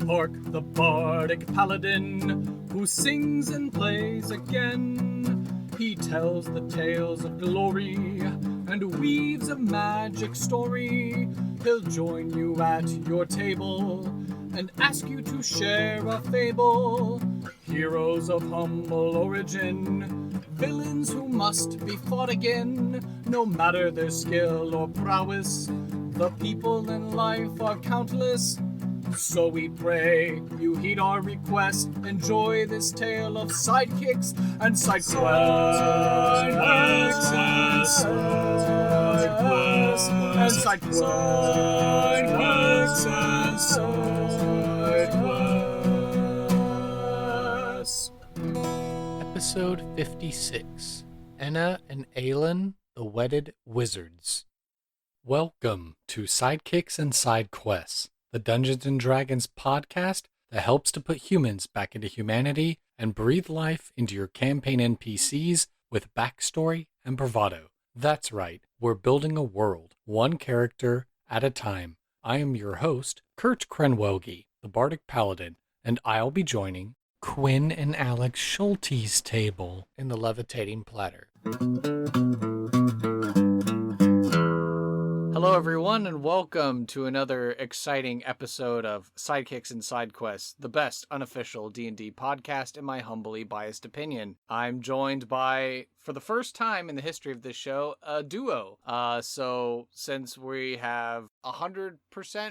Pork the bardic paladin, who sings and plays again. He tells the tales of glory and weaves a magic story. He'll join you at your table and ask you to share a fable. Heroes of humble origin, villains who must be fought again. No matter their skill or prowess, the people in life are countless. So we pray you heed our request. Enjoy this tale of sidekicks and side quests. And side quests. Episode 56. Enna and Aylynn, the Wedded Wizards. Welcome to Sidekicks and Side Quests, the Dungeons & Dragons podcast that helps to put humans back into humanity and breathe life into your campaign NPCs with backstory and bravado. That's right, we're building a world, one character at a time. I am your host, Kurt Krenwelge, the Bardic Paladin, and I'll be joining Quinn and Alex Schulte's table in the levitating platter. Hello everyone, and welcome to another exciting episode of Sidekicks and Side Quests, the best unofficial D&D podcast in my humbly biased opinion. I'm joined by, for the first time in the history of this show, a duo. So since we have 100%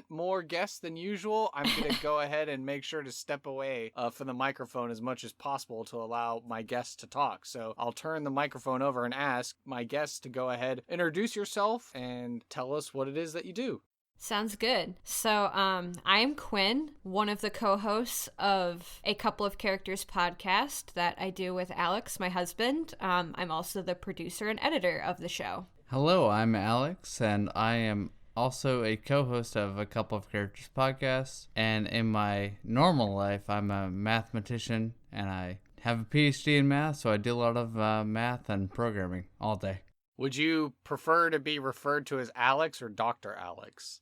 more guests than usual, I'm going to go ahead and make sure to step away from the microphone as much as possible to allow my guests to talk. So I'll turn the microphone over and ask my guests to go ahead, introduce yourself, and tell us what it is that you do. Sounds good. So, I am Quinn, one of the co-hosts of a Couple of Characters podcast that I do with Alex, my husband. I'm also the producer and editor of the show. Hello, I'm Alex, and I am also a co-host of a Couple of Characters podcast. And in my normal life, I'm a mathematician, and I have a PhD in math, so I do a lot of math and programming all day. Would you prefer to be referred to as Alex or Dr. Alex?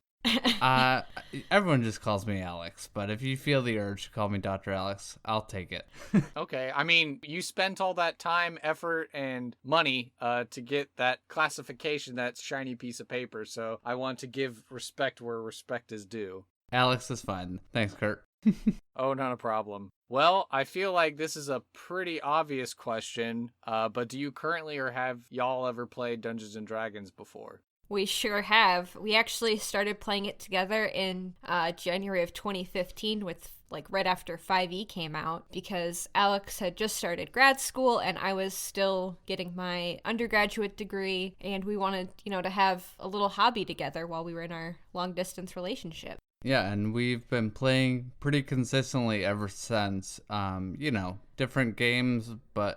Everyone just calls me Alex, but if you feel the urge to call me Dr. Alex, I'll take it. Okay, I mean, you spent all that time, effort, and money to get that classification, that shiny piece of paper, so I want to give respect where respect is due. Alex is fine. Thanks, Kurt. Oh, not a problem. Well, I feel like this is a pretty obvious question, but do you currently or have y'all ever played Dungeons & Dragons before? We sure have. We actually started playing it together in January of 2015 with right after 5e came out, because Alex had just started grad school and I was still getting my undergraduate degree, and we wanted, to have a little hobby together while we were in our long distance relationship. Yeah, and we've been playing pretty consistently ever since. Different games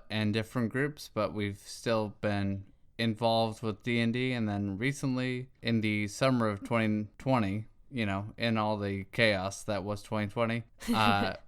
and different groups, but we've still been involved with D&D. And then recently, in the summer of 2020, in all the chaos that was 2020,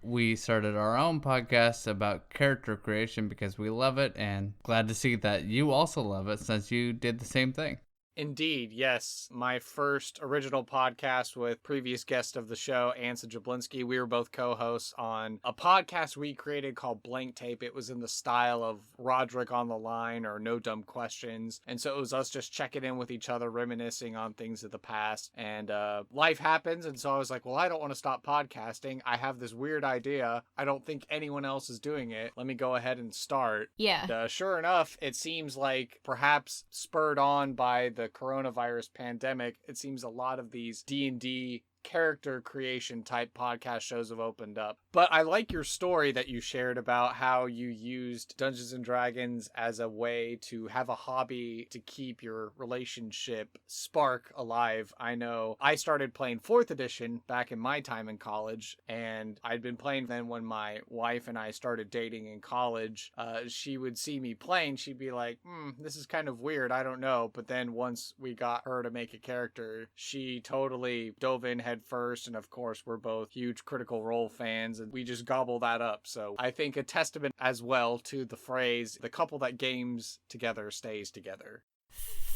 we started our own podcast about character creation because we love it, and glad to see that you also love it since you did the same thing. Indeed, yes. My first original podcast with previous guest of the show, Ansa Jablinski, we were both co-hosts on a podcast we created called Blank Tape. It was in the style of Roderick on the Line or No Dumb Questions. And so it was us just checking in with each other, reminiscing on things of the past. And life happens. And so I was like, well, I don't want to stop podcasting. I have this weird idea. I don't think anyone else is doing it. Let me go ahead and start. Yeah. And, sure enough, it seems like perhaps spurred on by the coronavirus pandemic, it seems a lot of these D&D character creation type podcast shows have opened up. But I like your story that you shared about how you used Dungeons and Dragons as a way to have a hobby to keep your relationship spark alive. I know I started playing 4th edition back in my time in college, and I'd been playing then when my wife and I started dating in college. She would see me playing, she'd be like, this is kind of weird, I don't know. But then once we got her to make a character, she totally dove in head first, and of course we're both huge Critical Role fans, and we just gobble that up. So I think a testament as well to the phrase, the couple that games together stays together.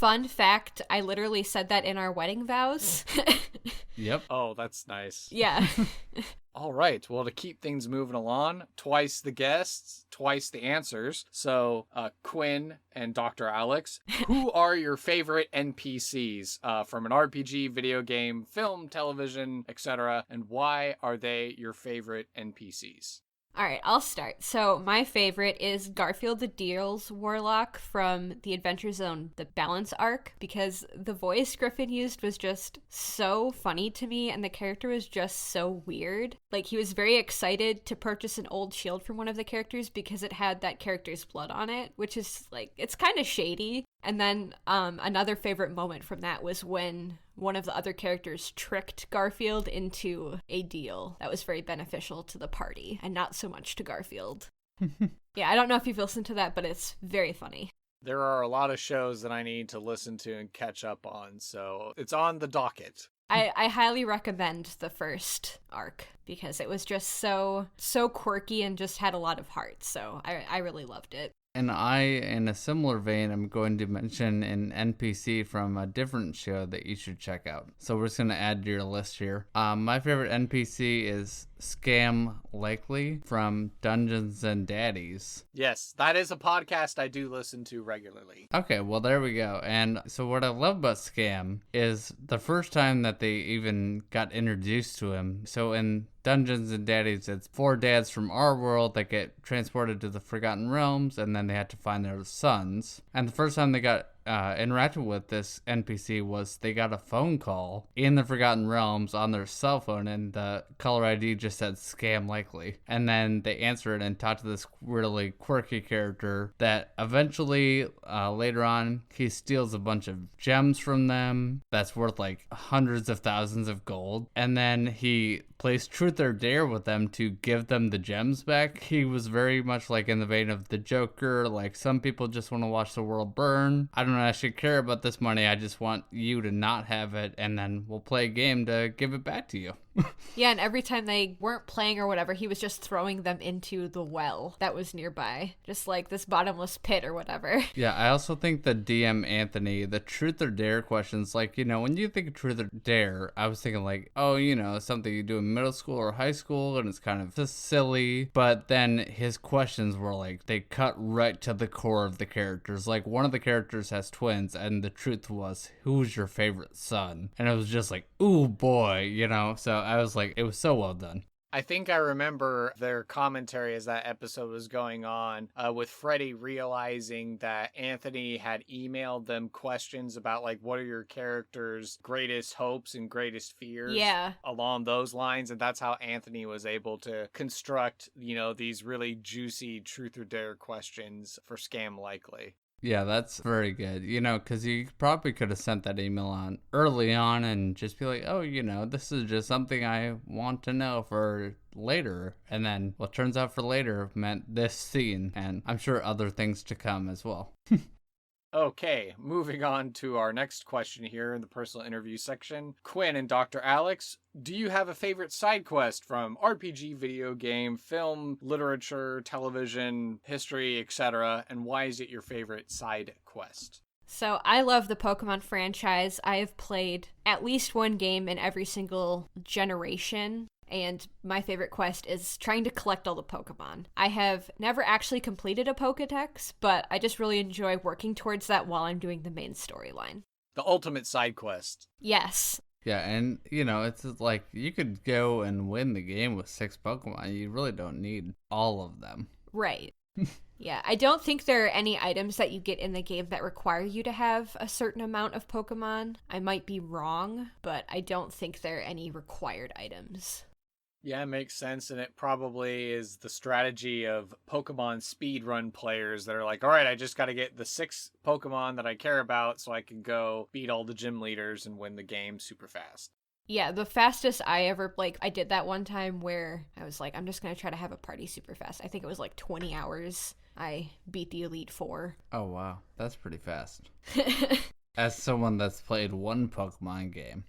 Fun fact, I literally said that in our wedding vows. Yep. Oh, that's nice. Yeah. All right. Well, to keep things moving along, twice the guests, twice the answers. So, Quinn and Dr. Alex, who are your favorite NPCs from an RPG, video game, film, television, etc., and why are they your favorite NPCs? All right, I'll start. So my favorite is Garfield the Deals Warlock from the Adventure Zone, the Balance arc, because the voice Griffin used was just so funny to me, and the character was just so weird. Like, he was very excited to purchase an old shield from one of the characters because it had that character's blood on it, which is, like, it's kind of shady. And then another favorite moment from that was when one of the other characters tricked Garfield into a deal that was very beneficial to the party and not so much to Garfield. Yeah, I don't know if you've listened to that, but it's very funny. There are a lot of shows that I need to listen to and catch up on, so it's on the docket. I highly recommend the first arc because it was just so quirky and just had a lot of heart, so I really loved it. And in a similar vein, I'm going to mention an NPC from a different show that you should check out. So we're just going to add to your list here. My favorite NPC is Scam Likely from Dungeons and Daddies. Yes, that is a podcast I do listen to regularly. Okay, well, there we go. And so what I love about Scam is the first time that they even got introduced to him. So in Dungeons and Daddies, it's 4 dads from our world that get transported to the Forgotten Realms, and then they had to find their sons. And the first time they got interacted with this NPC was they got a phone call in the Forgotten Realms on their cell phone, and the caller ID just said Scam Likely. And then they answered and talked to this really quirky character that eventually later on he steals a bunch of gems from them that's worth like hundreds of thousands of gold, and then he plays truth or dare with them to give them the gems back. He was very much like in the vein of the Joker, like some people just want to watch the world burn. I don't actually care about this money, I just want you to not have it, and then we'll play a game to give it back to you. Yeah, and every time they weren't playing or whatever, he was just throwing them into the well that was nearby, just like this bottomless pit or whatever. Yeah, I also think the DM Anthony, the truth or dare questions, like, you know, when you think of truth or dare, I was thinking like, oh, you know, something you do in middle school or high school, and it's kind of just silly. But then his questions were like, they cut right to the core of the characters. Like, one of the characters has twins, and the truth was, who's your favorite son? And it was just like, ooh boy, you know. So I was like, it was so well done. I think I remember their commentary as that episode was going on, with Freddie realizing that Anthony had emailed them questions about, like, what are your character's greatest hopes and greatest fears? Yeah. Along those lines. And that's how Anthony was able to construct, you know, these really juicy truth or dare questions for Scam Likely. Yeah, that's very good. You know, because you probably could have sent that email on early on and just be like, oh, you know, this is just something I want to know for later. And then what turns out for later meant this scene. And I'm sure other things to come as well. Okay, moving on to our next question here in the personal interview section. Quinn and Dr. Alex, do you have a favorite side quest from RPG, video game, film, literature, television, history, etc., and why is it your favorite side quest? So I love the Pokemon franchise. I have played at least one game in every single generation. And my favorite quest is trying to collect all the Pokemon. I have never actually completed a Pokedex, but I just really enjoy working towards that while I'm doing the main storyline. The ultimate side quest. Yes. Yeah, and, you know, it's like you could go and win the game with 6 Pokemon. You really don't need all of them. Right. Yeah, I don't think there are any items that you get in the game that require you to have a certain amount of Pokemon. I might be wrong, but I don't think there are any required items. Yeah, it makes sense, and it probably is the strategy of Pokemon speedrun players that are like, all right, I just got to get the 6 Pokemon that I care about so I can go beat all the gym leaders and win the game super fast. Yeah, the fastest I ever, I did that one time where I was like, I'm just going to try to have a party super fast. I think it was 20 hours. I beat the Elite Four. Oh, wow. That's pretty fast. As someone that's played one Pokemon game.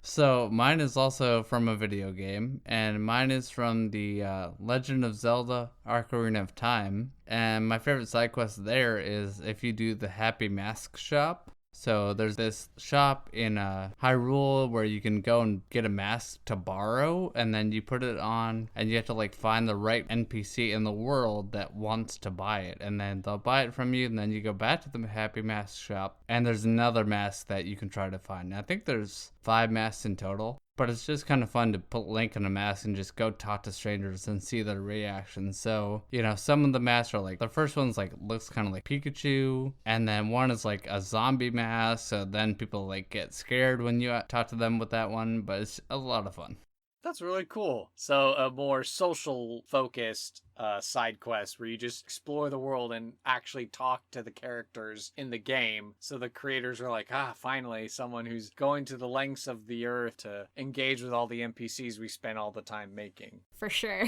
So mine is also from a video game, and mine is from the Legend of Zelda Ocarina of Time. And my favorite side quest there is if you do the Happy Mask shop. So there's this shop in Hyrule where you can go and get a mask to borrow, and then you put it on, and you have to like find the right NPC in the world that wants to buy it, and then they'll buy it from you, and then you go back to the Happy Mask shop, and there's another mask that you can try to find. Now, I think there's 5 masks in total. But it's just kind of fun to put Link in a mask and just go talk to strangers and see their reactions. So, some of the masks are like, the first one's like, looks kind of like Pikachu. And then one is like a zombie mask. So then people like get scared when you talk to them with that one. But it's a lot of fun. That's really cool. So a more social focused side quest where you just explore the world and actually talk to the characters in the game. So the creators are like, finally someone who's going to the lengths of the earth to engage with all the NPCs we spend all the time making. For sure.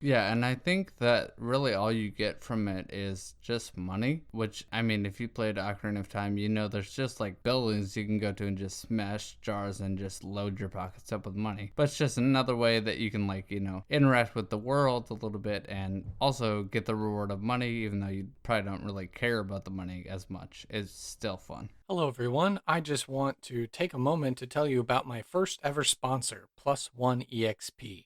Yeah, and I think that really all you get from it is just money, which, I mean, if you played Ocarina of Time, there's just like buildings you can go to and just smash jars and just load your pockets up with money. But it's just another way that you can interact with the world a little bit and also get the reward of money, even though you probably don't really care about the money as much. It's still fun. Hello, everyone. I just want to take a moment to tell you about my first ever sponsor, Plus One EXP.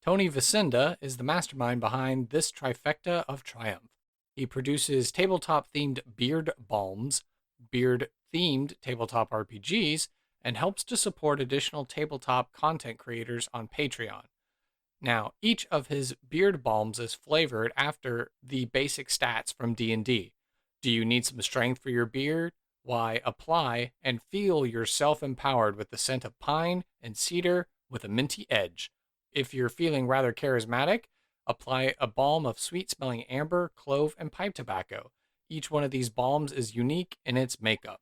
Tony Vicinda is the mastermind behind this trifecta of triumph. He produces tabletop-themed beard balms, beard-themed tabletop RPGs, and helps to support additional tabletop content creators on Patreon. Now, each of his beard balms is flavored after the basic stats from D&D. Do you need some strength for your beard? Why, apply and feel yourself empowered with the scent of pine and cedar with a minty edge. If you're feeling rather charismatic, apply a balm of sweet-smelling amber, clove, and pipe tobacco. Each one of these balms is unique in its makeup.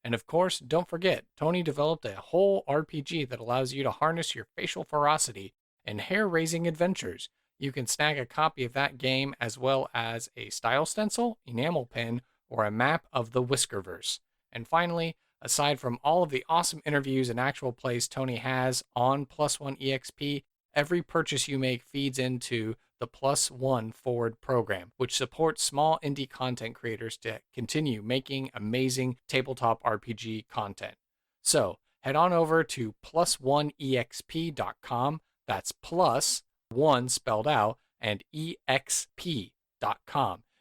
And of course, don't forget, Tony developed a whole RPG that allows you to harness your facial ferocity in hair-raising adventures. You can snag a copy of that game as well as a style stencil, enamel pin, or a map of the Whiskerverse. And finally, aside from all of the awesome interviews and actual plays Tony has on Plus One EXP, every purchase you make feeds into the Plus One Forward program, which supports small indie content creators to continue making amazing tabletop RPG content. So head on over to plusoneexp.com. That's plus one spelled out and exp.com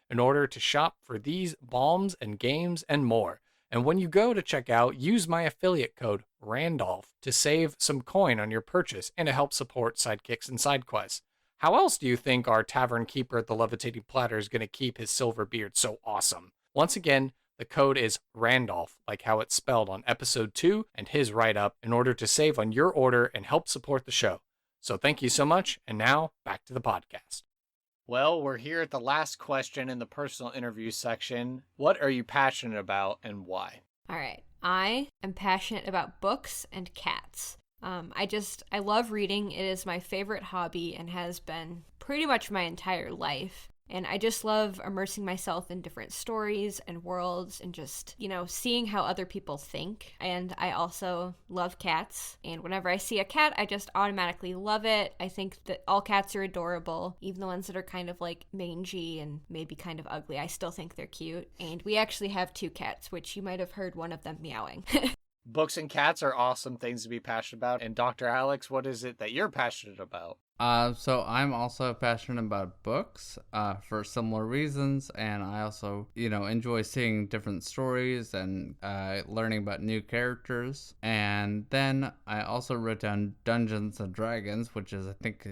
in order to shop for these balms and games and more. And when you go to check out, use my affiliate code Randolph to save some coin on your purchase and to help support Sidekicks and Side Quests. How else do you think our tavern keeper at the Levitating Platter is going to keep his silver beard so awesome? Once again, the code is Randolph, like how it's spelled on episode 2 and his write-up, in order to save on your order and help support the show. So thank you so much, and now back to the podcast. Well, we're here at the last question in the personal interview section. What are you passionate about and why? All right. I am passionate about books and cats. I love reading. It is my favorite hobby and has been pretty much my entire life. And I just love immersing myself in different stories and worlds and just, seeing how other people think. And I also love cats. And whenever I see a cat, I just automatically love it. I think that all cats are adorable, even the ones that are kind of like mangy and maybe kind of ugly. I still think they're cute. And we actually have 2 cats, which you might have heard one of them meowing. Books and cats are awesome things to be passionate about. And Dr. Alex, what is it that you're passionate about? So I'm also passionate about books for similar reasons, and I also, enjoy seeing different stories and learning about new characters. And then I also wrote down Dungeons and Dragons, which is, I think,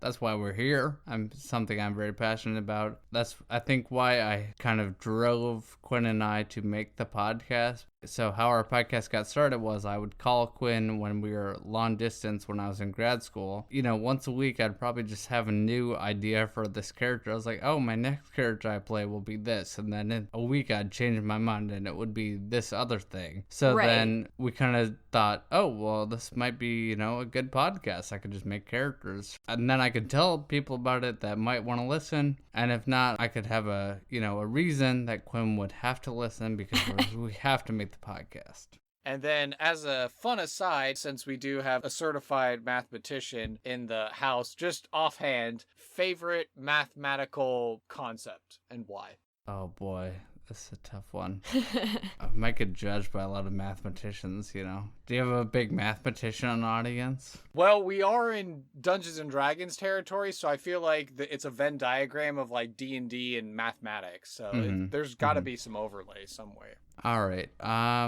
that's why we're here. Something I'm very passionate about. That's, I think, why I kind of drove Quinn and I to make the podcast. So how our podcast got started was I would call Quinn when we were long distance when I was in grad school. Once a week I'd probably just have a new idea for this character. I was like, oh, my next character I play will be this. And then in a week I'd change my mind and it would be this other thing. So Then we kind of thought, oh, well, this might be, a good podcast. I could just make characters. And then I could tell people about it that might want to listen. And if not, I could have a reason that Quinn would have to listen because we have to make the podcast. And then as a fun aside, since we do have a certified mathematician in the house, just offhand, favorite mathematical concept and why? Oh boy, this is a tough one. I might get judged by a lot of mathematicians, you know. Do you have a big mathematician audience? Well, we are in Dungeons and Dragons territory, so I feel like it's a Venn diagram of like D&D and mathematics. So there's got to be some overlay somewhere. All right. I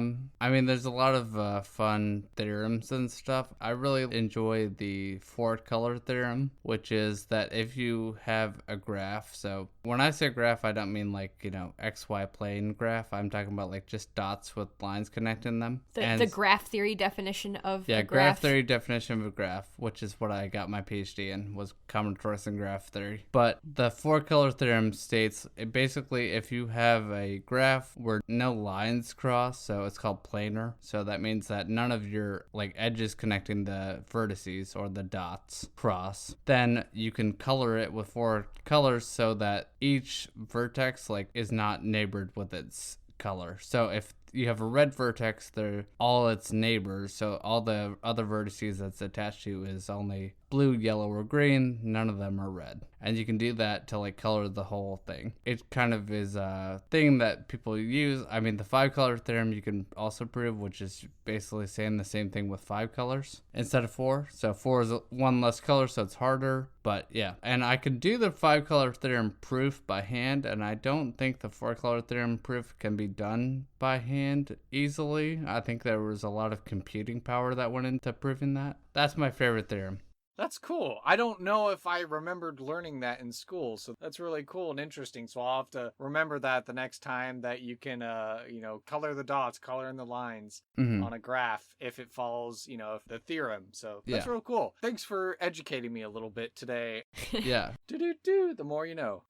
mean, there's a lot of fun theorems and stuff. I really enjoy the four-color theorem, which is that if you have a graph, so when I say graph, I don't mean like, you know, XY plane graph. I'm talking about like just dots with lines connecting them. The graph theory definition of a graph. Graph theory definition of a graph, which is what I got my PhD in, was combinatorics graph theory. But the four-color theorem states, basically, if you have a graph where no lines cross, so it's called planar, so that means that none of your like edges connecting the vertices or the dots cross, then you can color it with four colors so that each vertex like is not neighbored with its color. So if you have a red vertex, they're all its neighbors, so all the other vertices that's attached to is only blue, yellow, or green. None of them are red. And you can do that to like color the whole thing. It kind of is a thing that people use. I mean, the 5-color theorem you can also prove, which is basically saying the same thing with 5 colors instead of 4. So 4 is one less color, so it's harder. But yeah, and I could do the 5-color theorem proof by hand, and I don't think the 4-color theorem proof can be done by hand easily. I think there was a lot of computing power that went into proving that. That's my favorite theorem. That's cool. I don't know if I remembered learning that in school, so that's really cool and interesting. So I'll have to remember that the next time that you can, color the dots, color in the lines on a graph if it follows, the theorem. So that's real cool. Thanks for educating me a little bit today. Yeah. The more you know.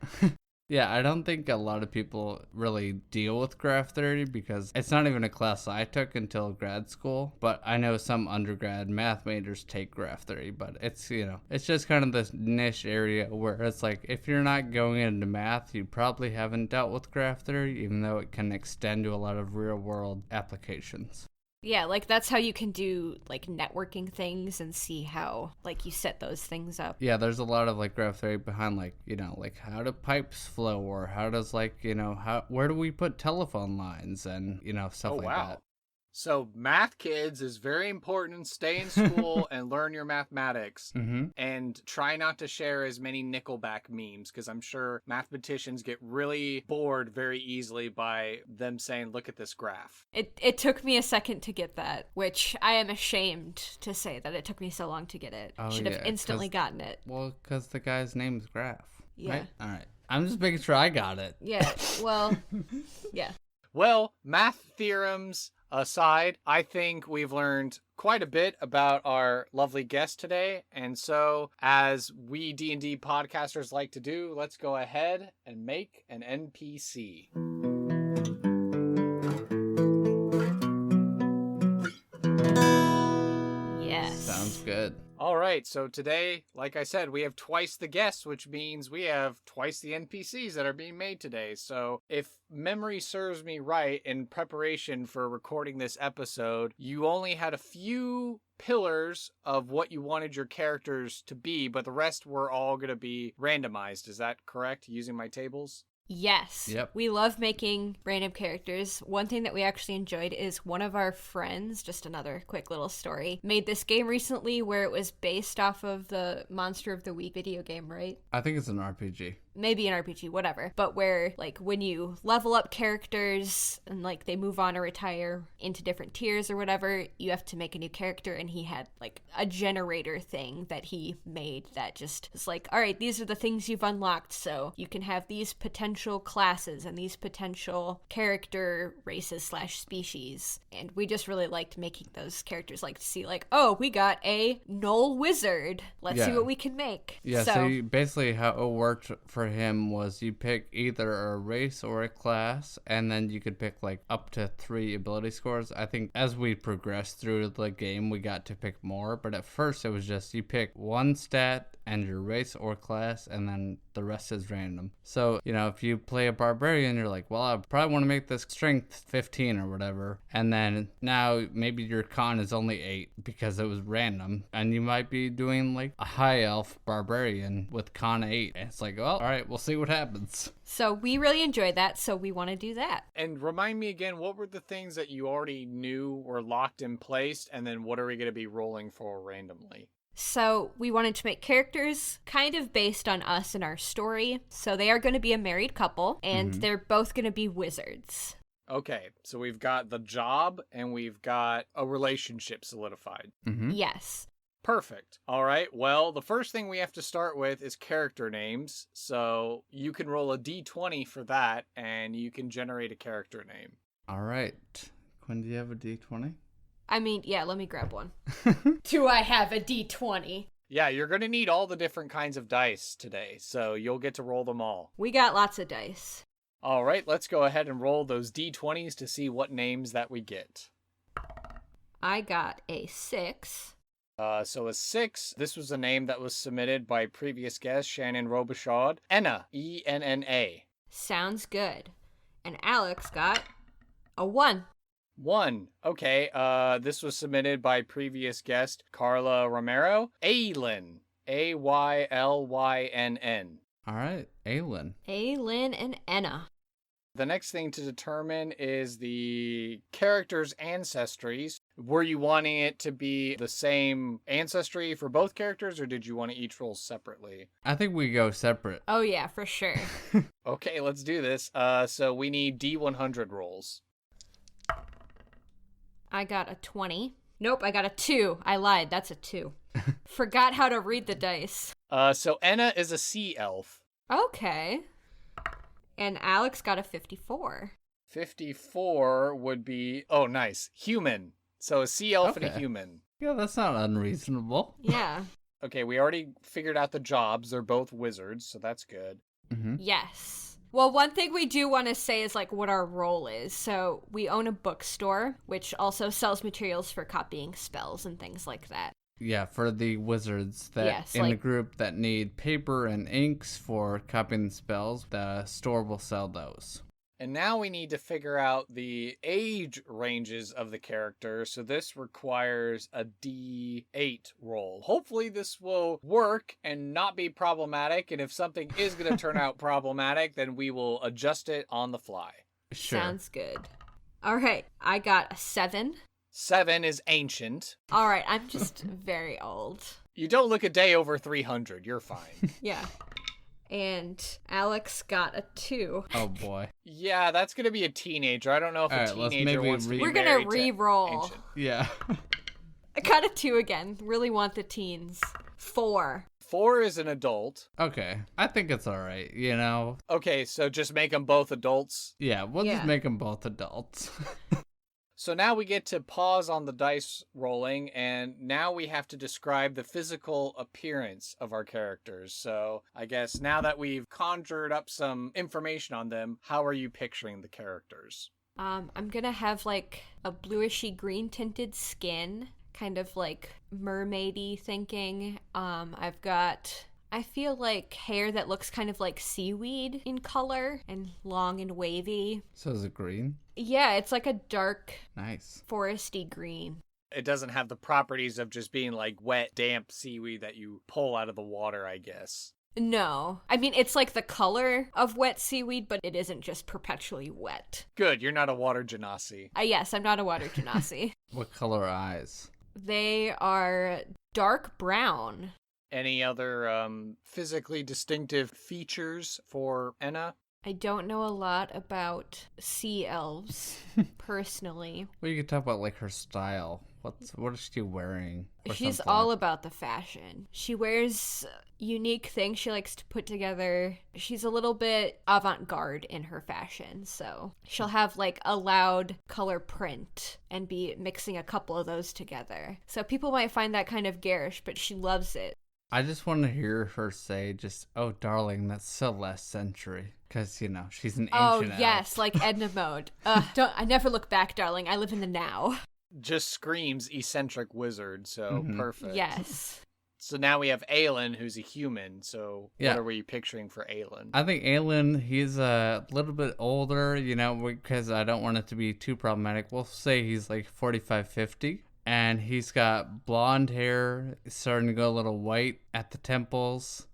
Yeah, I don't think a lot of people really deal with graph theory because it's not even a class I took until grad school. But I know some undergrad math majors take graph theory, but it's, it's just kind of this niche area where it's like, if you're not going into math, you probably haven't dealt with graph theory, even though it can extend to a lot of real world applications. Yeah, like that's how you can do like networking things and see how like you set those things up. Yeah, there's a lot of like graph theory behind like, like how do pipes flow, or how does like, where do we put telephone lines and, stuff like that. So math, kids, is very important. Stay in school and learn your mathematics. And try not to share as many Nickelback memes, because I'm sure mathematicians get really bored very easily by them saying, look at this graph. It took me a second to get that, which I am ashamed to say that it took me so long to get it. Should have instantly gotten it. Well, because the guy's name is Graph. Yeah. Right? All right. I'm just making sure I got it. Yeah, well, yeah. Well, math theorems aside, I think we've learned quite a bit about our lovely guest today. And so, as we D&D podcasters like to do, let's go ahead and make an NPC. Yes. Sounds good. All right, so today, like I said, we have twice the guests, which means we have twice the NPCs that are being made today. So if memory serves me right, in preparation for recording this episode, you only had a few pillars of what you wanted your characters to be, but the rest were all going to be randomized. Is that correct, using my tables? Yes. Yep. We love making random characters. One thing that we actually enjoyed is one of our friends, just another quick little story, made this game recently where it was based off of the Monster of the Week video game, right? I think it's an RPG. Maybe an RPG, whatever. But where, like, when you level up characters and, like, they move on or retire into different tiers or whatever, you have to make a new character. And he had, like, a generator thing that he made that just is like, all right, these are the things you've unlocked. So you can have these potential classes and these potential character races / species. And we just really liked making those characters, like, to see, like, oh, we got a Knoll Wizard. Let's see what we can make. Yeah, so basically how it worked for him was you pick either a race or a class, and then you could pick like up to 3 ability scores. I think as we progressed through the game, we got to pick more, but at first it was just you pick one stat and your race or class, and then the rest is random. So, if you play a barbarian, you're like, well, I probably want to make this strength 15 or whatever. And then now maybe your con is only 8 because it was random. And you might be doing like a high elf barbarian with con 8. And it's like, well, all right, we'll see what happens. So we really enjoyed that, so we want to do that. And remind me again, what were the things that you already knew were locked in place? And then what are we going to be rolling for randomly? So we wanted to make characters kind of based on us and our story. So they are going to be a married couple, and they're both going to be wizards. Okay, so we've got the job and we've got a relationship solidified. Yes. Perfect. All right, well, the first thing we have to start with is character names. So you can roll a d20 for that, and you can generate a character name. All right. Quinn, do you have a D20? I mean, yeah, let me grab one. Do I have a D20? Yeah, you're going to need all the different kinds of dice today, so you'll get to roll them all. We got lots of dice. All right, let's go ahead and roll those d20s to see what names that we get. I got a 6. So a 6, this was a name that was submitted by previous guest Shannon Robichaud. Enna, E-N-N-A. Sounds good. And Alex got a 1. 1. Okay, this was submitted by previous guest Carla Romero. Aylynn, A-Y-L-Y-N-N. All right, Aylynn. Aylynn and Enna. The next thing to determine is the character's ancestries. Were you wanting it to be the same ancestry for both characters, or did you want to each roll separately? I think we go separate. Oh yeah, for sure. Okay, let's do this. So we need D100 rolls. I got a 20. Nope, I got a 2. I lied, that's a 2. Forgot how to read the dice. So Enna is a sea elf. Okay. And Alex got a 54. 54 would be, oh nice, human. So a sea elf and a human. Yeah, that's not unreasonable. Yeah. Okay, we already figured out the jobs. They're both wizards, so that's good. Yes. Well, one thing we do want to say is like what our role is. So we own a bookstore, which also sells materials for copying spells and things like that. Yeah, for the wizards that the group that need paper and inks for copying spells, the store will sell those. And now we need to figure out the age ranges of the characters, so this requires a D8 roll. Hopefully this will work and not be problematic, and if something is going to turn out problematic, then we will adjust it on the fly. Sure. Sounds good. All right, I got a 7. 7 is ancient. All right, I'm just very old. You don't look a day over 300, you're fine. Yeah. And Alex got a 2. Oh boy. Yeah, that's going to be a teenager. I don't know if a teenager wants to be We're married going to to re-roll. ancient. Yeah. I got a 2 again. Really want the teens. 4. 4 is an adult. Okay. I think it's all right, Okay, so just make them both adults. Yeah, we'll just make them both adults. So now we get to pause on the dice rolling, and now we have to describe the physical appearance of our characters. So I guess now that we've conjured up some information on them, how are you picturing the characters? I'm gonna have like a bluishy green tinted skin, kind of like mermaidy thinking. I've got, I feel like hair that looks kind of like seaweed in color and long and wavy. So is it green? Yeah, it's like a dark, nice, foresty green. It doesn't have the properties of just being like wet, damp seaweed that you pull out of the water, I guess. No. I mean, it's like the color of wet seaweed, but it isn't just perpetually wet. Good, you're not a water genasi. Yes, I'm not a water genasi. What color eyes? They are dark brown. Any other physically distinctive features for Enna? I don't know a lot about sea elves, personally. Well, you could talk about, like, her style. What is she wearing? She's all about the fashion. She wears unique things she likes to put together. She's a little bit avant-garde in her fashion, so she'll have, like, a loud color print and be mixing a couple of those together. So people might find that kind of garish, but she loves it. I just want to hear her say just, oh, darling, that's so last century. Because, she's an ancient elf. Yes, like Edna mode. I never look back, darling. I live in the now. Just screams eccentric wizard, so perfect. Yes. So now we have Aylin, who's a human. So Yeah. what are we picturing for Aylin? I think Aylin, he's a little bit older, because I don't want it to be too problematic. We'll say he's like 45, 50. And he's got blonde hair, starting to go a little white at the temples.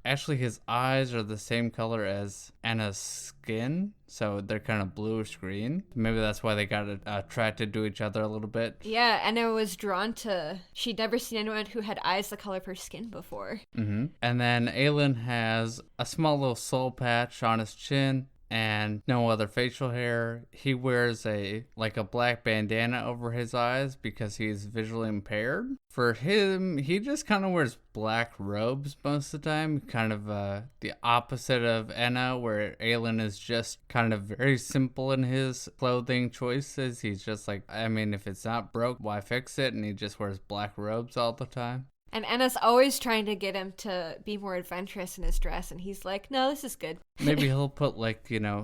Actually his eyes are the same color as Enna's skin, so they're kind of bluish green. Maybe that's why they got attracted to each other a little bit. Yeah, Enna was drawn to... She'd never seen anyone who had eyes the color of her skin before. Mm-hmm. And then Aylin has a small little soul patch on his chin, and no other facial hair. He wears a black bandana over his eyes because he's visually impaired. For him, he just kind of wears black robes most of the time, kind of the opposite of Enna, where Aylin is just kind of very simple in his clothing choices. He's just like, if it's not broke, why fix it? And he just wears black robes all the time. And Enna's always trying to get him to be more adventurous in his dress, and he's like, no, this is good. Maybe he'll put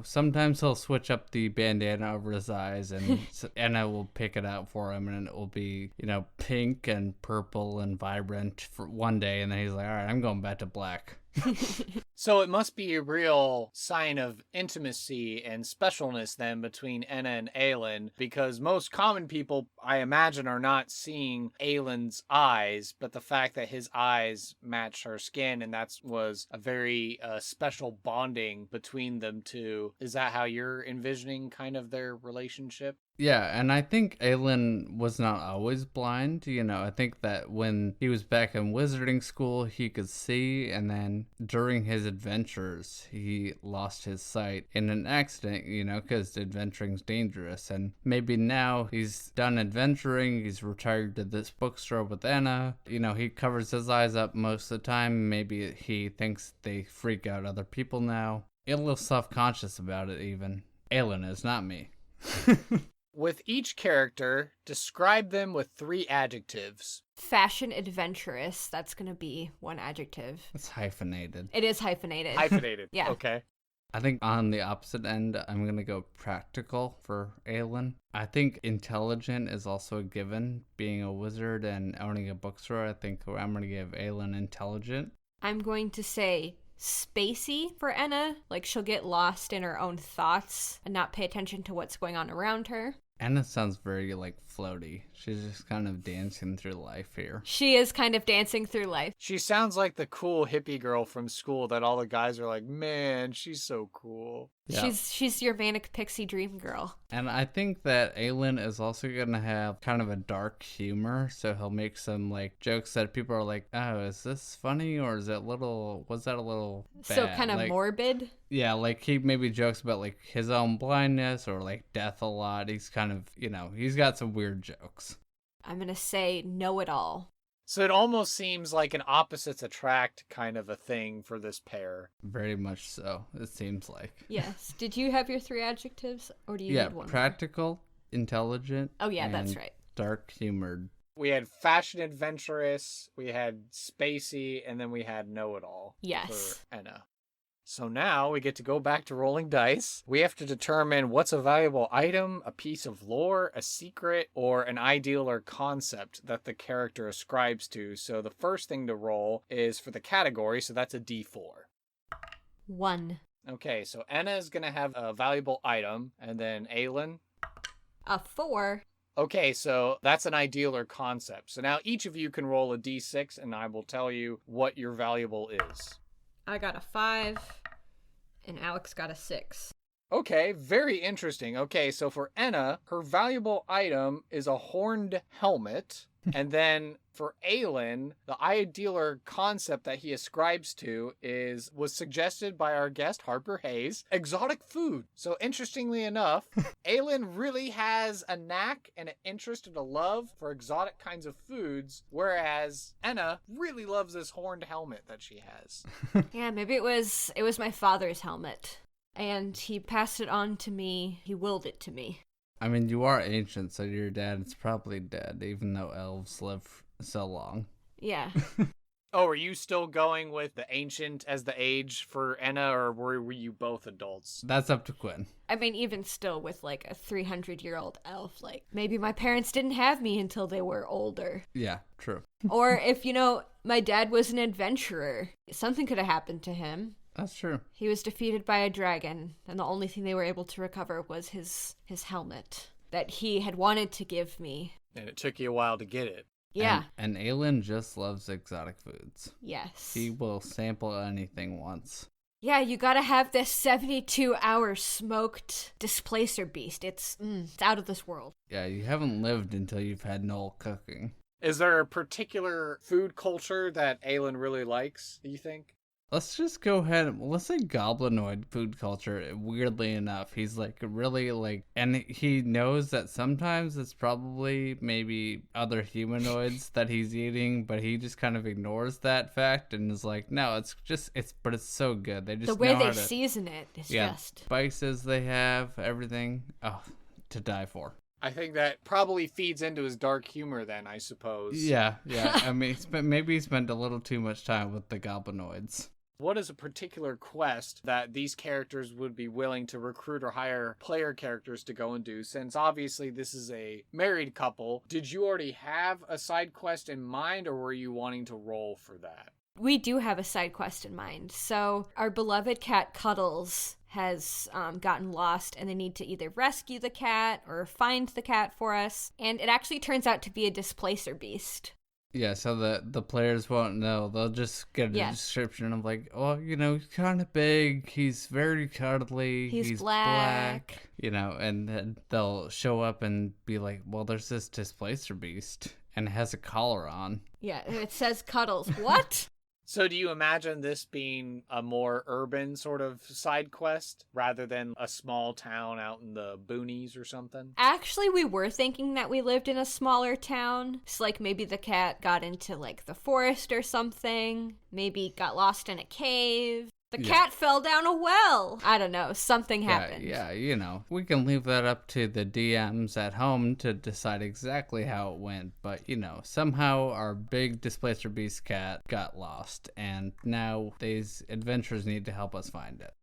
sometimes he'll switch up the bandana over his eyes, and Enna will pick it out for him, and it will be, pink and purple and vibrant for one day, and then he's like, all right, I'm going back to black. So it must be a real sign of intimacy and specialness then between Enna and Aylin, because most common people, I imagine, are not seeing Aylin's eyes, but the fact that his eyes match her skin, and that was a very special bonding between them two. Is that how you're envisioning kind of their relationship? Yeah, and I think Aylin was not always blind. I think that when he was back in wizarding school, he could see, and then during his adventures, he lost his sight in an accident, because adventuring's dangerous. And maybe now he's done adventuring, he's retired to this bookstore with Enna. He covers his eyes up most of the time. Maybe he thinks they freak out other people now. A little self-conscious about it, even. Aylin is, not me. With each character, describe them with 3 adjectives. Fashion adventurous, that's going to be one adjective. It's hyphenated. It is hyphenated. Hyphenated. Yeah. Okay. I think on the opposite end, I'm going to go practical for Aylin. I think intelligent is also a given. Being a wizard and owning a bookstore, I think I'm going to give Aylin intelligent. I'm going to say spacey for Enna. She'll get lost in her own thoughts and not pay attention to what's going on around her. Enna sounds very, floaty. She's just kind of dancing through life here. She is kind of dancing through life. She sounds like the cool hippie girl from school that all the guys are like, man, she's so cool. Yeah. She's your Manic Pixie dream girl. And I think that Aylin is also going to have kind of a dark humor, so he'll make some jokes that people are like, oh, is this funny, or was that a little bad? So kind of morbid? Yeah, he maybe jokes about his own blindness or death a lot. He's kind of, he's got some weird jokes. I'm going to say know-it-all. So it almost seems like an opposites attract kind of a thing for this pair. Very much so, it seems like. Yes. Did you have your 3 adjectives, or do you need one? Practical, intelligent. Oh, yeah, that's right. Dark humored. We had fashion adventurous, we had spacey, and then we had know-it-all. Yes. For Enna. So now we get to go back to rolling dice. We have to determine what's a valuable item, a piece of lore, a secret, or an ideal or concept that the character ascribes to. So the first thing to roll is for the category, so that's a D4. 1. Okay, so Enna is going to have a valuable item, and then Aylin? A 4. Okay, so that's an ideal or concept. So now each of you can roll a D6, and I will tell you what your valuable is. I got a 5, and Alex got a 6. Okay, very interesting. Okay, so for Enna, her valuable item is a horned helmet. And then for Aylin, the ideal or concept that he ascribes to was suggested by our guest, Harper Hayes, exotic food. So interestingly enough, Aylin really has a knack and an interest and a love for exotic kinds of foods, whereas Enna really loves this horned helmet that she has. Yeah, maybe it was my father's helmet. And he passed it on to me. He willed it to me. I mean, you are ancient, so your dad is probably dead, even though elves live so long. Yeah. Oh, are you still going with the ancient as the age for Enna, or were you both adults? That's up to Quinn. I mean, even still with a 300-year-old elf, maybe my parents didn't have me until they were older. Yeah, true. Or if, My dad was an adventurer. Something could have happened to him. That's true. He was defeated by a dragon, and the only thing they were able to recover was his helmet that he had wanted to give me. And it took you a while to get it. Yeah. And Aylynn just loves exotic foods. Yes. She will sample anything once. Yeah, you gotta have this 72-hour smoked displacer beast. It's out of this world. Yeah, you haven't lived until you've had Noel cooking. Is there a particular food culture that Aylynn really likes, do you think? Let's just go ahead. Let's say goblinoid food culture. Weirdly enough, he's like really like, and he knows that sometimes it's probably maybe other humanoids that he's eating, but he just kind of ignores that fact and is like, no, but it's so good. They just The way know they how to, season it is just... spices they have, everything. Oh, to die for. I think that probably feeds into his dark humor then, I suppose. Yeah. I mean, maybe he spent a little too much time with the goblinoids. What is a particular quest that these characters would be willing to recruit or hire player characters to go and do? Since obviously this is a married couple, did you already have a side quest in mind, or were you wanting to roll for that? We do have a side quest in mind. So our beloved cat Cuddles has gotten lost, and they need to either rescue the cat or find the cat for us. And it actually turns out to be a displacer beast. Yeah, so the players won't know. They'll just get a description of like, oh, he's kind of big. He's very cuddly. He's black. And then they'll show up and be like, well, there's this displacer beast and it has a collar on. Yeah, and it says Cuddles. What? So do you imagine this being a more urban sort of side quest rather than a small town out in the boonies or something? Actually, we were thinking that we lived in a smaller town. It's like maybe the cat got into like the forest or something. Maybe got lost in a cave. The cat fell down a well. I don't know. Something happened. Yeah, we can leave that up to the DMs at home to decide exactly how it went. But, somehow our big displacer beast cat got lost. And now these adventurers need to help us find it.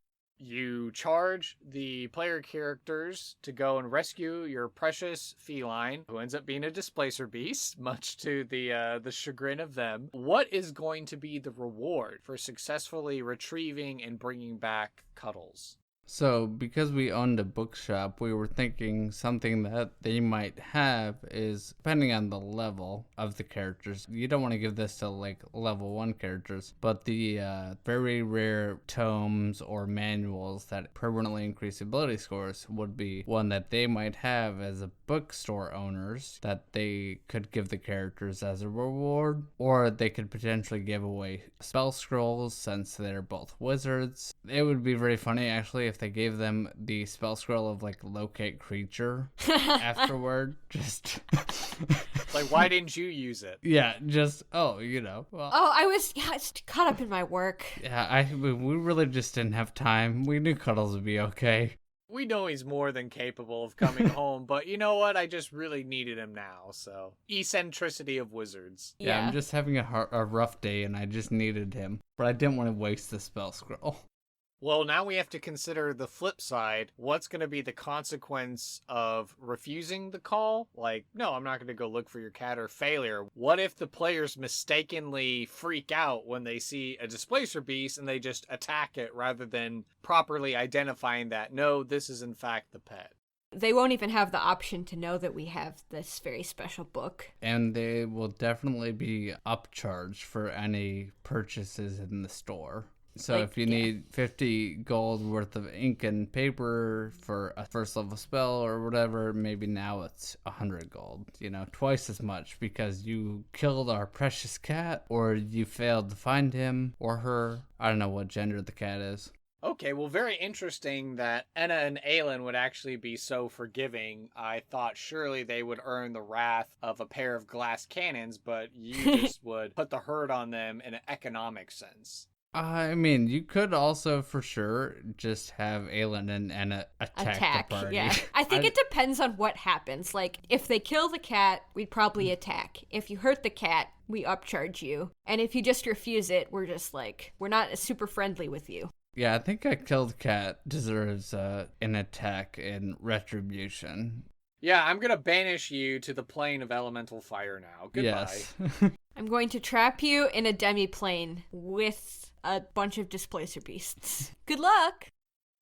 You charge the player characters to go and rescue your precious feline, who ends up being a displacer beast, much to the chagrin of them. What is going to be the reward for successfully retrieving and bringing back Cuddles? So, because we owned a bookshop, we were thinking something that they might have is, depending on the level of the characters, you don't want to give this to, like, level 1 characters, but the very rare tomes or manuals that permanently increase ability scores would be one that they might have as a bookstore owners that they could give the characters as a reward, or they could potentially give away spell scrolls since they're both wizards. It would be very funny, actually, if they gave them the spell scroll of like locate creature afterward. Just like, why didn't you use it? Yeah, just well, I was caught up in my work. Yeah, we really just didn't have time. We knew Cuddles would be okay. We know he's more than capable of coming home, but you know what? I just really needed him now, so. Eccentricity of wizards. Yeah, I'm just having a rough day and I just needed him, but I didn't want to waste the spell scroll. Well, now we have to consider the flip side. What's going to be the consequence of refusing the call? Like, no, I'm not going to go look for your cat, or failure. What if the players mistakenly freak out when they see a displacer beast and they just attack it rather than properly identifying that, no, this is in fact the pet? They won't even have the option to know that we have this very special book. And they will definitely be upcharged for any purchases in the store. So if you need 50 gold worth of ink and paper for a first level spell or whatever, maybe now it's 100 gold. Twice as much because you killed our precious cat, or you failed to find him or her. I don't know what gender the cat is. Okay, well, very interesting that Enna and Aylynn would actually be so forgiving. I thought surely they would earn the wrath of a pair of glass cannons, but you just would put the hurt on them in an economic sense. I mean, you could also for sure just have Aylynn and Enna attack the party. Yeah. I think it depends on what happens. Like, if they kill the cat, we'd probably attack. If you hurt the cat, we upcharge you. And if you just refuse it, we're just like, we're not super friendly with you. Yeah, I think a killed cat deserves an attack in retribution. Yeah, I'm gonna banish you to the plane of elemental fire now. Goodbye. Yes. I'm going to trap you in a demi-plane with a bunch of displacer beasts. Good luck!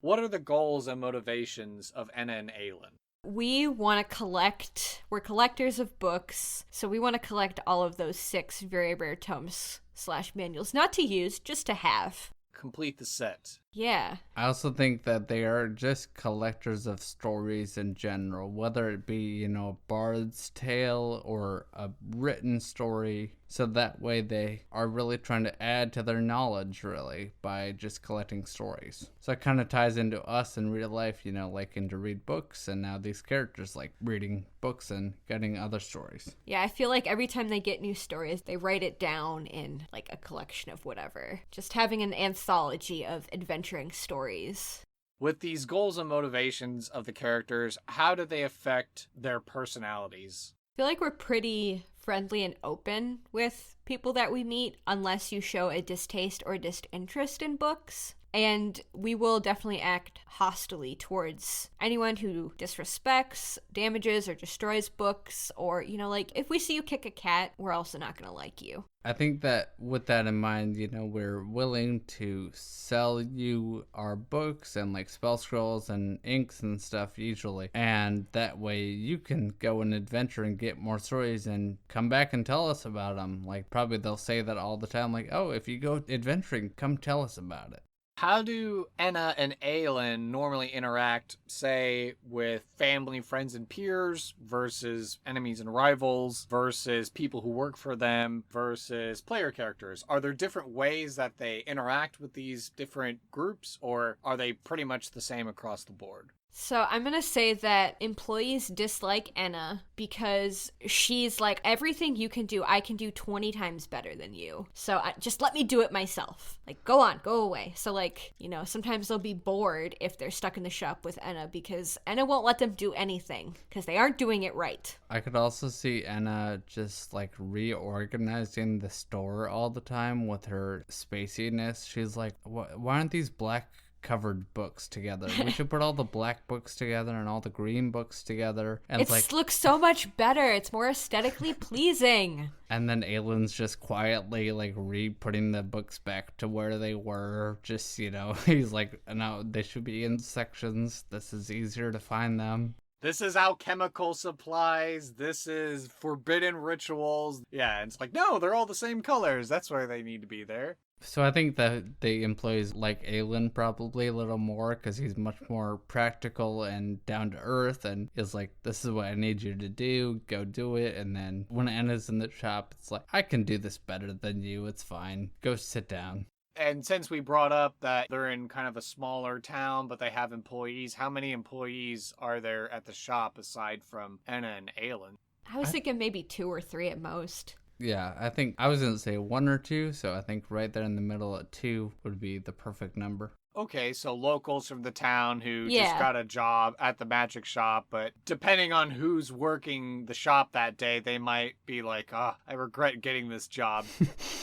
What are the goals and motivations of Enna and Aylynn? We want to collect, we're collectors of books, so we want to collect all of those 6 very rare tomes / manuals. Not to use, just to have. Complete the set. Yeah. I also think that they are just collectors of stories in general, whether it be, a bard's tale or a written story. So that way they are really trying to add to their knowledge, really, by just collecting stories. So it kind of ties into us in real life, liking to read books, and now these characters like reading books and getting other stories. Yeah, I feel like every time they get new stories, they write it down in like a collection of whatever. Just having an anthology of adventuring stories. With these goals and motivations of the characters, how do they affect their personalities? I feel like we're pretty friendly and open with people that we meet, unless you show a distaste or disinterest in books. And we will definitely act hostilely towards anyone who disrespects, damages, or destroys books. Or, if we see you kick a cat, we're also not going to like you. I think that with that in mind, we're willing to sell you our books and like spell scrolls and inks and stuff usually. And that way you can go and adventure and get more stories and come back and tell us about them. Like probably they'll say that all the time, like, oh, if you go adventuring, come tell us about it. How do Enna and Aylynn normally interact, say, with family, friends, and peers versus enemies and rivals versus people who work for them versus player characters? Are there different ways that they interact with these different groups, or are they pretty much the same across the board? So I'm going to say that employees dislike Enna because she's like, everything you can do, I can do 20 times better than you. So just let me do it myself. Like, go on, go away. So sometimes they'll be bored if they're stuck in the shop with Enna because Enna won't let them do anything because they aren't doing it right. I could also see Enna just like reorganizing the store all the time with her spaciness. She's like, why aren't these black covered books together? We should put all the black books together and all the green books together, and it looks so much better. It's more aesthetically pleasing. And then Aylynn's just quietly like re-putting the books back to where they were. Just he's like, no, they should be in sections. This is easier to find them. This is alchemical supplies. This is forbidden rituals. Yeah, and it's like, no, they're all the same colors. That's why they need to be there. So I think that the employees like Aylynn probably a little more because he's much more practical and down to earth and is like, this is what I need you to do, go do it. And then when Anna's in the shop, it's like, I can do this better than you, it's fine, go sit down. And since we brought up that they're in kind of a smaller town, but they have employees, how many employees are there at the shop aside from Enna and Aylynn? I was thinking maybe 2 or 3 at most. Yeah, I think I was going to say 1 or 2, so I think right there in the middle at 2 would be the perfect number. Okay, so locals from the town who Yeah. just got a job at the magic shop, but depending on who's working the shop that day, they might be like, I regret getting this job.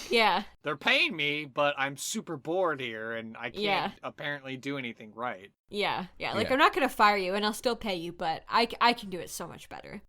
Yeah. They're paying me, but I'm super bored here, and I can't apparently do anything right. Yeah. Yeah. I'm not going to fire you, and I'll still pay you, but I can do it so much better.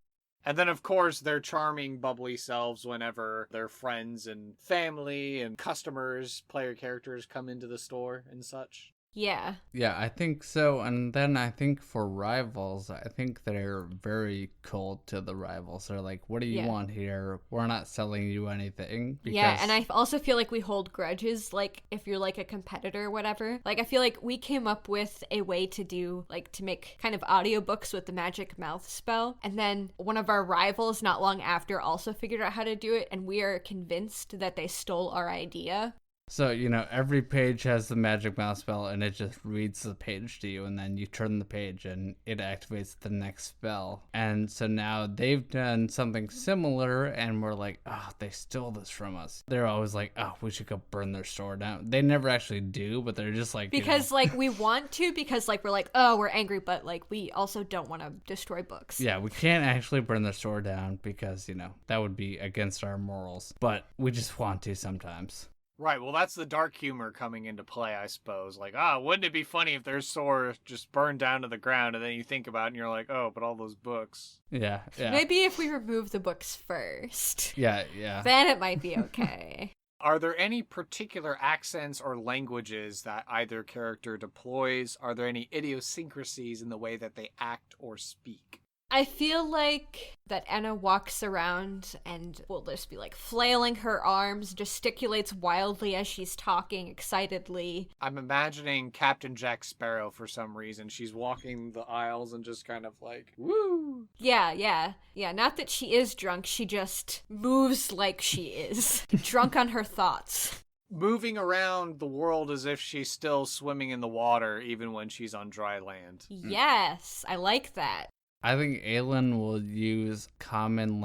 And then, of course, their charming, bubbly selves whenever their friends and family and customers, player characters come into the store and such. Yeah. Yeah, I think so. And then I think for rivals, I think they're very cold to the rivals. They're like, what do you want here? We're not selling you anything. Yeah, and I also feel like we hold grudges, like, if you're, like, a competitor or whatever. Like, I feel like we came up with a way to do, like, to make kind of audiobooks with the magic mouth spell. And then one of our rivals not long after also figured out how to do it, and we are convinced that they stole our idea. So, every page has the magic mouse spell and it just reads the page to you and then you turn the page and it activates the next spell. And so now they've done something similar and we're like, they stole this from us. They're always like, we should go burn their store down. They never actually do, but they're just like, because like we want to, because like we're like, we're angry, but like we also don't want to destroy books. Yeah, we can't actually burn their store down because, that would be against our morals, but we just want to sometimes. Right, well, that's the dark humor coming into play, I suppose. Like, wouldn't it be funny if their store just burned down to the ground, and then you think about it and you're like, oh, but all those books. Yeah. Maybe if we remove the books first. Yeah. Then it might be okay. Are there any particular accents or languages that either character deploys? Are there any idiosyncrasies in the way that they act or speak? I feel like that Enna walks around and will just be like flailing her arms, gesticulates wildly as she's talking excitedly. I'm imagining Captain Jack Sparrow for some reason. She's walking the aisles and just kind of like, woo! Yeah. Not that she is drunk, she just moves like she is. Drunk on her thoughts. Moving around the world as if she's still swimming in the water even when she's on dry land. Yes, I like that. I think Aylin will use common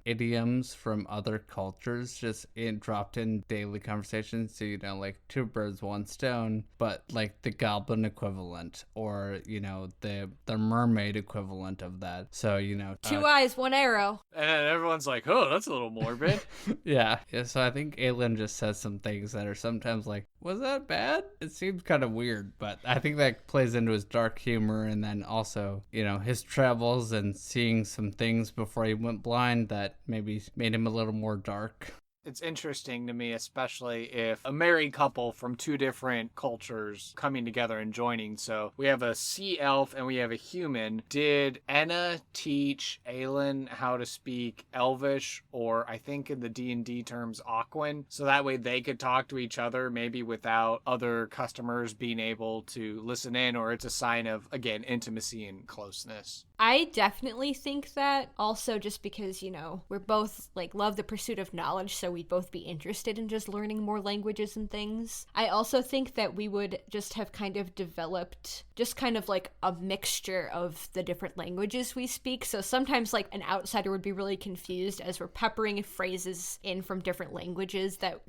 idioms from other cultures just dropped in daily conversations. So, like two birds, one stone, but like the goblin equivalent or, the mermaid equivalent of that. So, two eyes, one arrow. And everyone's like, oh, that's a little morbid. Yeah. So I think Aylin just says some things that are sometimes like, was that bad? It seems kind of weird, but I think that plays into his dark humor and then also, his travels and seeing some things before he went blind that maybe made him a little more dark. It's interesting to me, especially if a married couple from two different cultures coming together and joining. So we have a sea elf and we have a human. Did Enna teach Aylin how to speak Elvish, or I think in the D&D terms, Aquan, so that way they could talk to each other, maybe without other customers being able to listen in, or it's a sign of, again, intimacy and closeness? I definitely think that, also just because, we're both, love the pursuit of knowledge, so we'd both be interested in just learning more languages and things. I also think that we would just have kind of developed just kind of a mixture of the different languages we speak, so sometimes, an outsider would be really confused as we're peppering phrases in from different languages that,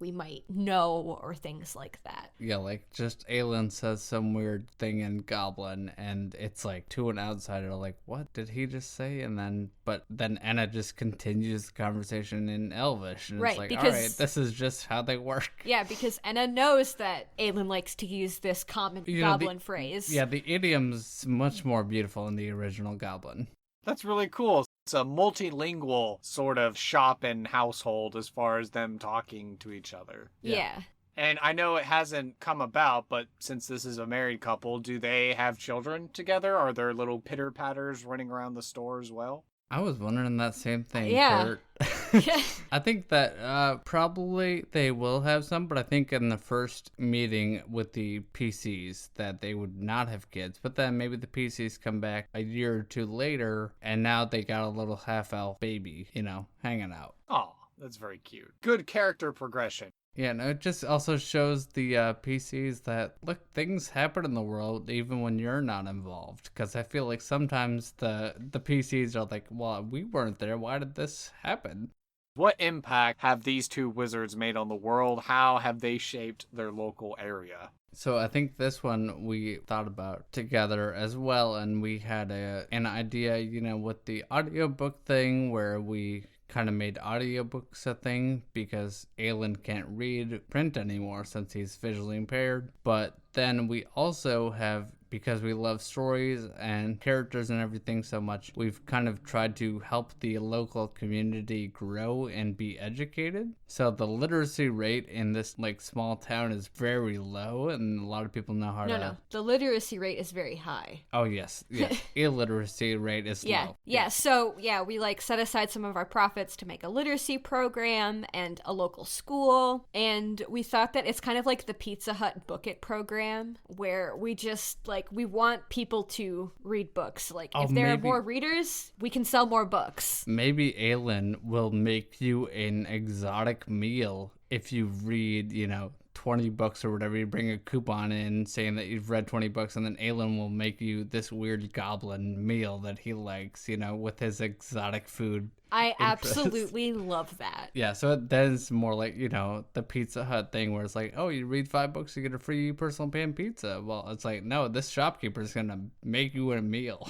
we might know, or things like that. Yeah, just Aylin says some weird thing in Goblin, and it's to an outsider, what did he just say? But then Enna just continues the conversation in Elvish, and right, it's because, all right, this is just how they work. Yeah, because Enna knows that Aylin likes to use this common Goblin phrase. Yeah, the idiom's much more beautiful in the original Goblin. That's really cool. It's a multilingual sort of shop and household as far as them talking to each other. Yeah. And I know it hasn't come about, but since this is a married couple, do they have children together? Are there little pitter-patters running around the store as well? I was wondering that same thing, yeah. Kurt. I think that probably they will have some, but I think in the first meeting with the PCs that they would not have kids. But then maybe the PCs come back a year or two later, and now they got a little half-elf baby, hanging out. Oh, that's very cute. Good character progression. Yeah, no, it just also shows the PCs that, look, things happen in the world even when you're not involved. Because I feel like sometimes the PCs are like, well, we weren't there. Why did this happen? What impact have these two wizards made on the world? How have they shaped their local area? So I think this one we thought about together as well. And we had an idea, with the audiobook thing where we kind of made audiobooks a thing because Aylin can't read print anymore since he's visually impaired. But then we also have, because we love stories and characters and everything so much, we've kind of tried to help the local community grow and be educated. So the literacy rate in this small town is very low, and a lot of people know how to... No. The literacy rate is very high. Oh, yes. Illiteracy rate is low. Yeah. So, we set aside some of our profits to make a literacy program and a local school. And we thought that it's kind of like the Pizza Hut Book It program, where we just, we want people to read books. If there are more readers, we can sell more books. Maybe Aylin will make you an exotic meal if you read, 20 books or whatever. You bring a coupon in saying that you've read 20 books, and then Aylin will make you this weird goblin meal that he likes, with his exotic food. I absolutely love that. Yeah, so then it's more like, the Pizza Hut thing where it's like, oh, you read 5 books, you get a free personal pan pizza. Well, it's like, no, this shopkeeper is going to make you a meal.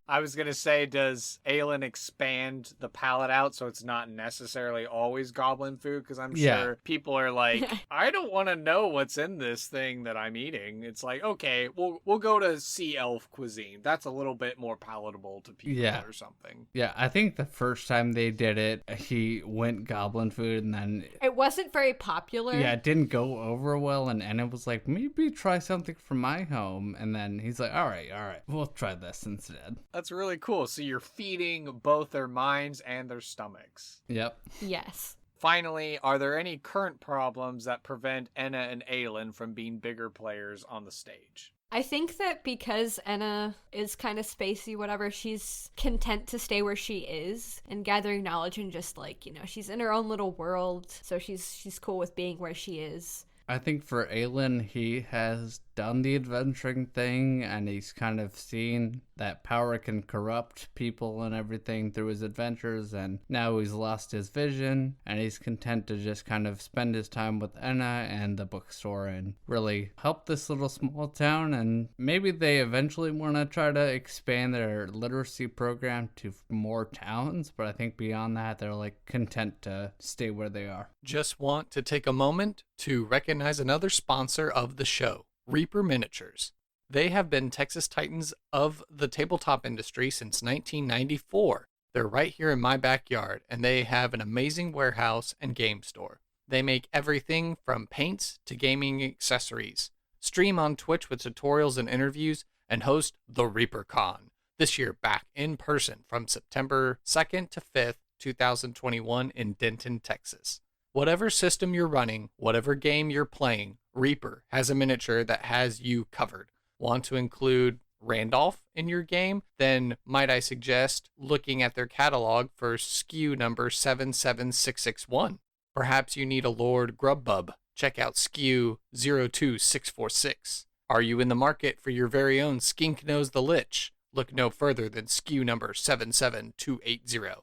I was going to say, does Aylynn expand the palette out so it's not necessarily always goblin food? Because I'm sure people are like, I don't want to know what's in this thing that I'm eating. It's like, okay, we'll go to sea elf cuisine. That's a little bit more palatable to people or something. Yeah, I think the first time they did it, he went goblin food and then... It wasn't very popular. Yeah, it didn't go over well, and Enna was like, maybe try something from my home. And then he's like, all right, we'll try this instead. That's really cool. So you're feeding both their minds and their stomachs. Yep. Yes. Finally, are there any current problems that prevent Enna and Aylynn from being bigger players on the stage? I think that because Enna is kind of spacey, whatever, she's content to stay where she is and gathering knowledge and just she's in her own little world. So she's cool with being where she is. I think for Aylynn, he has done the adventuring thing, and he's kind of seen that power can corrupt people and everything through his adventures, and now he's lost his vision, and he's content to just kind of spend his time with Enna and the bookstore and really help this little small town, and maybe they eventually want to try to expand their literacy program to more towns, but I think beyond that, they're content to stay where they are. Just want to take a moment to recognize another sponsor of the show, Reaper Miniatures. They have been Texas Titans of the tabletop industry since 1994. They're right here in my backyard, and they have an amazing warehouse and game store. They make everything from paints to gaming accessories. Stream on Twitch with tutorials and interviews, and host the ReaperCon, this year back in person from September 2nd to 5th, 2021 in Denton, Texas. Whatever system you're running, whatever game you're playing, Reaper has a miniature that has you covered. Want to include Randolph in your game? Then might I suggest looking at their catalog for SKU number 77661. Perhaps you need a Lord Grubbub. Check out SKU 02646. Are you in the market for your very own Skink Nose the Lich? Look no further than SKU number 77280.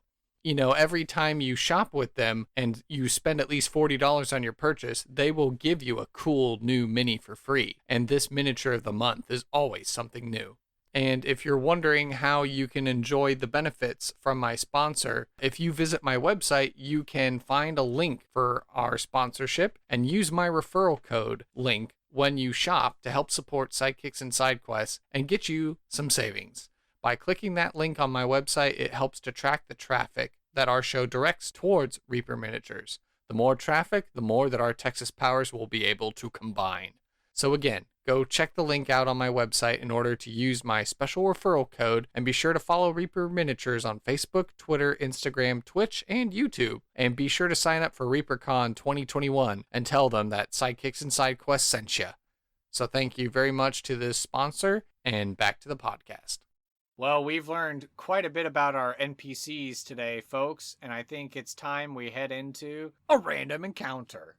Every time you shop with them and you spend at least $40 on your purchase, they will give you a cool new mini for free. And this miniature of the month is always something new. And if you're wondering how you can enjoy the benefits from my sponsor, if you visit my website, you can find a link for our sponsorship and use my referral code link when you shop to help support Sidekicks and Sidequests and get you some savings. By clicking that link on my website, it helps to track the traffic that our show directs towards Reaper Miniatures. The more traffic, the more that our Texas powers will be able to combine. So again, go check the link out on my website in order to use my special referral code, and be sure to follow Reaper Miniatures on Facebook, Twitter, Instagram, Twitch, and YouTube. And be sure to sign up for ReaperCon 2021 and tell them that Sidekicks and Sidequests sent you. So thank you very much to this sponsor, and back to the podcast. Well, we've learned quite a bit about our NPCs today, folks, and I think it's time we head into a random encounter.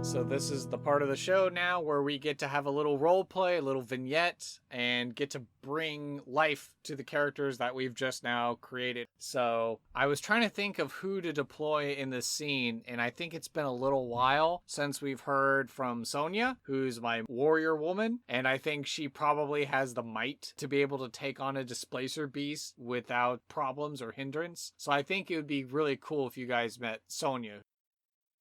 So this is the part of the show now where we get to have a little role play, a little vignette, and get to bring life to the characters that we've just now created. So I was trying to think of who to deploy in this scene, and I think it's been a little while since we've heard from Sonia, who's my warrior woman, and I think she probably has the might to be able to take on a displacer beast without problems or hindrance. So I think it would be really cool if you guys met Sonia.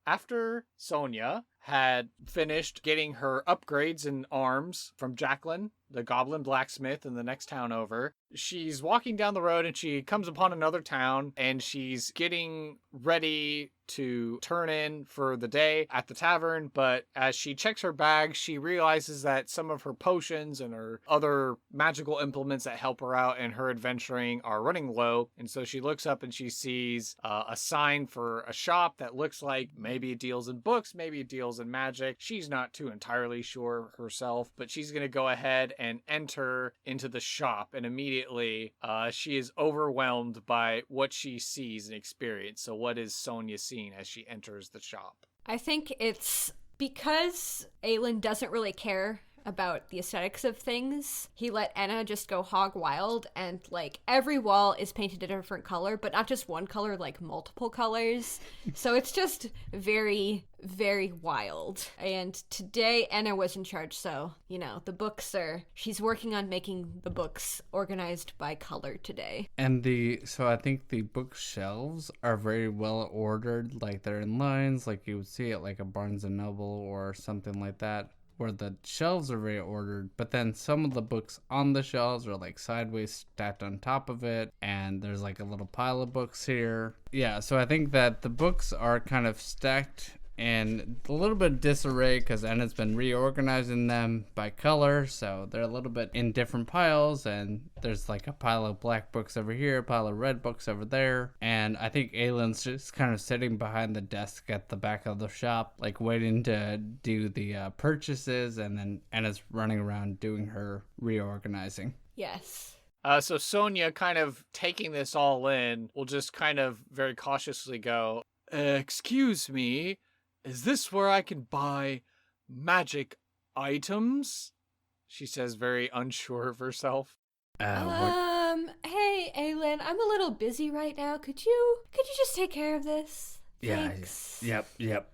After Sonia had finished getting her upgrades in arms from Jacqueline, the goblin blacksmith in the next town over, she's walking down the road and she comes upon another town, and she's getting ready to turn in for the day at the tavern. But as she checks her bag, she realizes that some of her potions and her other magical implements that help her out in her adventuring are running low. And so she looks up and she sees a sign for a shop that looks like maybe it deals in books, maybe it deals in magic. She's not too entirely sure herself, but she's going to go ahead and enter into the shop, and immediately she is overwhelmed by what she sees and experiences. So what is Sonia seeing as she enters the shop? I think it's because Aylynn doesn't really care about the aesthetics of things, he let Enna just go hog wild, and like every wall is painted a different color, but not just one color, like multiple colors. So it's just very, very wild. And today Enna was in charge, so you know, she's working on making the books organized by color today. And so I think the bookshelves are very well ordered, like they're in lines, like you would see at like a Barnes and Noble or something like that, where the shelves are very ordered, but then some of the books on the shelves are like sideways stacked on top of it, and there's like a little pile of books here. Yeah, so I think that the books are kind of stacked and a little bit disarray because Enna's been reorganizing them by color, so they're a little bit in different piles, and there's like a pile of black books over here, a pile of red books over there, and I think Aylyn's just kind of sitting behind the desk at the back of the shop, like waiting to do the purchases, and then Enna's running around doing her reorganizing. Yes. So Sonia, kind of taking this all in, will just kind of very cautiously go, excuse me, is this where I can buy magic items? She says, very unsure of herself. Hey, Aylynn, I'm a little busy right now. Could you just take care of this? Thanks. Yep.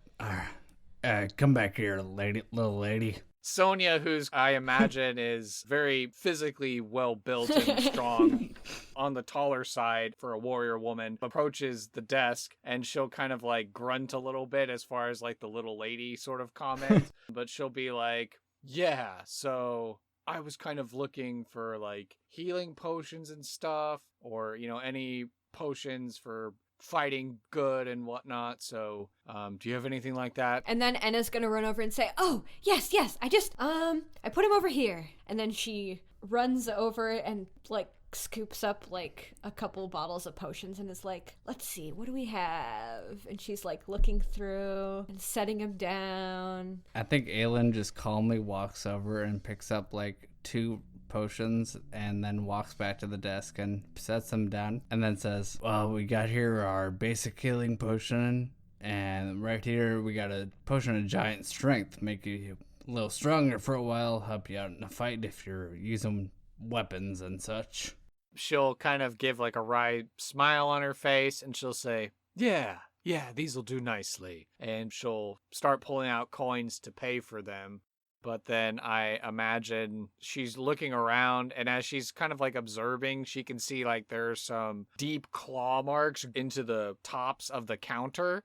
Come back here, little lady. Sonia, who's, I imagine, is very physically well-built and strong, on the taller side for a warrior woman, approaches the desk, and she'll kind of like grunt a little bit as far as like the little lady sort of comment, but she'll be like, yeah, so I was kind of looking for like healing potions and stuff, or, you know, any potions for fighting good and whatnot, so do you have anything like that? And then Enna's gonna run over and say, oh, yes, I just I put him over here. And then she runs over and like scoops up like a couple bottles of potions and is like, let's see, what do we have? And she's like looking through and setting them down. I think Aylynn just calmly walks over and picks up like 2 potions and then walks back to the desk and sets them down and then says, well, we got here our basic healing potion, and right here we got a potion of giant strength, make you a little stronger for a while, help you out in a fight if you're using weapons and such. She'll kind of give like a wry smile on her face, and she'll say, yeah, these'll do nicely, and she'll start pulling out coins to pay for them. But then I imagine she's looking around, and as she's kind of like observing, she can see like there's some deep claw marks into the tops of the counter.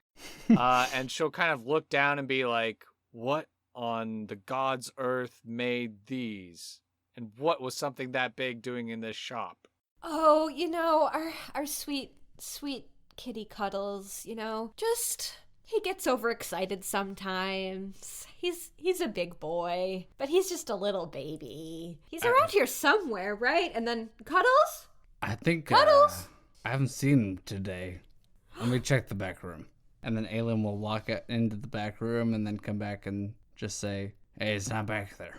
And she'll kind of look down and be like, what on the God's earth made these? And what was something that big doing in this shop? Oh, you know, our sweet kitty Cuddles, you know, just... he gets overexcited sometimes. He's a big boy, but he's just a little baby. He's around here somewhere, right? And then Cuddles? I think Cuddles? I haven't seen him today. Let me check the back room. And then Aylynn will walk into the back room and then come back and just say, hey, it's not back there.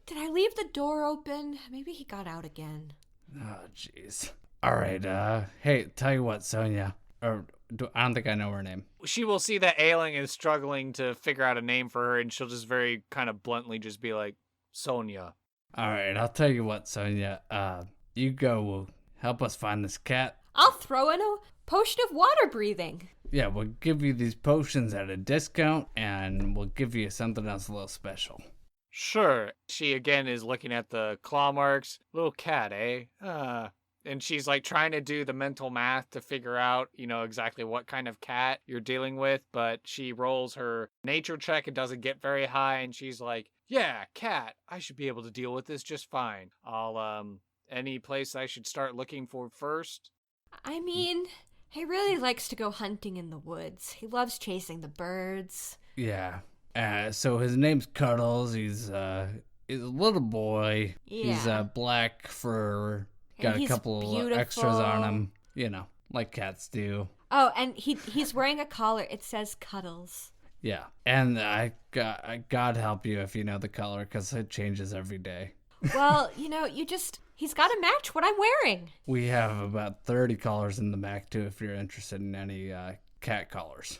Did I leave the door open? Maybe he got out again. Oh, jeez. All right, hey, tell you what, Sonia. I don't think I know her name. She will see that Aylynn is struggling to figure out a name for her, and she'll just very kind of bluntly just be like, Sonia. All right, I'll tell you what, Sonia. You go help us find this cat. I'll throw in a potion of water breathing. Yeah, we'll give you these potions at a discount, and we'll give you something else a little special. Sure. She again is looking at the claw marks. Little cat, eh? And she's like trying to do the mental math to figure out, you know, exactly what kind of cat you're dealing with. But she rolls her nature check and doesn't get very high. And she's like, yeah, cat, I should be able to deal with this just fine. Any place I should start looking for first? I mean, he really likes to go hunting in the woods. He loves chasing the birds. Yeah. So his name's Cuddles. He's a little boy. Yeah. He's black fur. Got a couple of extras on him, you know, like cats do. Oh, and he's wearing a collar. It says Cuddles. Yeah, and I God help you if you know the color, because it changes every day. Well, you know, he's got to match what I'm wearing. We have about 30 collars in the back, too, if you're interested in any cat collars.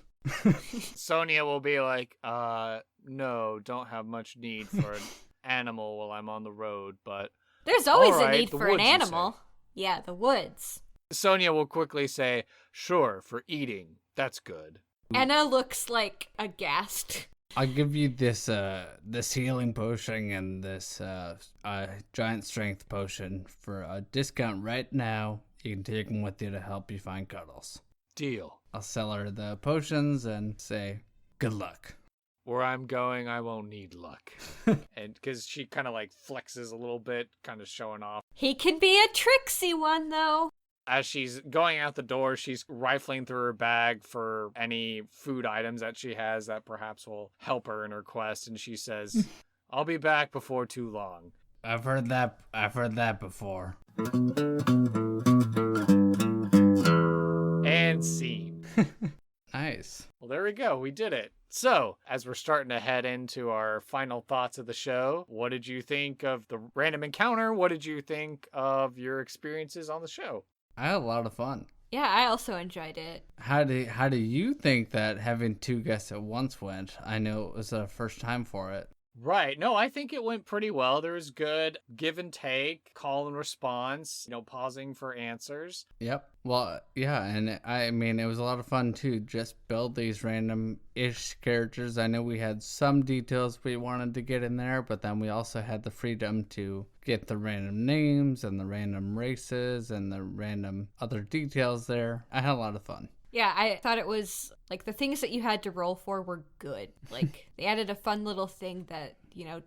Sonia will be like, no, don't have much need for an animal while I'm on the road, but There's always all a right, need the for an woods, you say. animal. Yeah, the woods. Sonia will quickly say, sure, for eating. That's good. Enna looks like aghast. I'll give you this healing potion and this giant strength potion for a discount right now. You can take them with you to help you find Cuddles. Deal. I'll sell her the potions and say, good luck. Where I'm going, I won't need luck. And because she kind of like flexes a little bit, kind of showing off. He can be a tricksy one, though. As she's going out the door, she's rifling through her bag for any food items that she has that perhaps will help her in her quest. And she says, I'll be back before too long. I've heard that before. And scene. Nice. Well, there we go. We did it. So, as we're starting to head into our final thoughts of the show, what did you think of the random encounter? What did you think of your experiences on the show? I had a lot of fun. Yeah, I also enjoyed it. How do you think that having two guests at once went? I know it was the first time for it. Right. No, I think it went pretty well. There was good give and take, call and response, pausing for answers. Yep. Well, yeah, and I mean, it was a lot of fun too. Just build these random-ish characters. I know we had some details we wanted to get in there, but then we also had the freedom to get the random names and the random races and the random other details there. I had a lot of fun. Yeah, I thought it was, like, the things that you had to roll for were good. Like, they added a fun little thing that,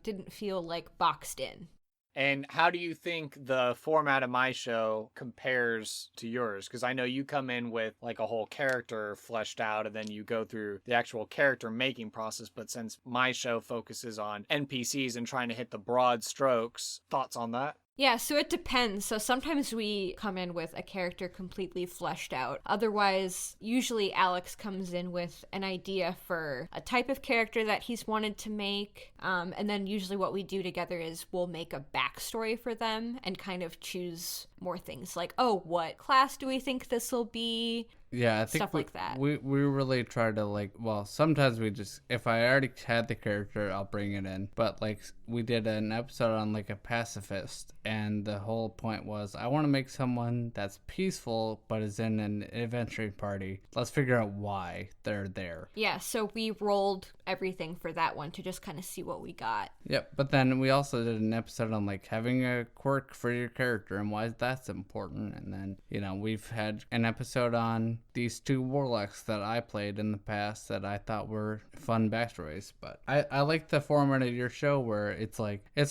didn't feel, like, boxed in. And how do you think the format of my show compares to yours? Because I know you come in with like a whole character fleshed out and then you go through the actual character making process. But since my show focuses on NPCs and trying to hit the broad strokes, thoughts on that? Yeah, so it depends. So sometimes we come in with a character completely fleshed out. Otherwise, usually Alex comes in with an idea for a type of character that he's wanted to make. And then usually what we do together is we'll make a backstory for them and kind of choose more things like, oh, what class do we think this will be? Yeah, I think stuff like that. We really try to sometimes we just, if I already had the character, I'll bring it in. But we did an episode on a pacifist, and the whole point was I want to make someone that's peaceful but is in an adventuring party. Let's figure out why they're there. Yeah, so we rolled everything for that one to just kind of see what we got. Yep, but then we also did an episode on having a quirk for your character and why that's important. And then, we've had an episode on these two warlocks that I played in the past that I thought were fun backstories. But I like the format of your show where it's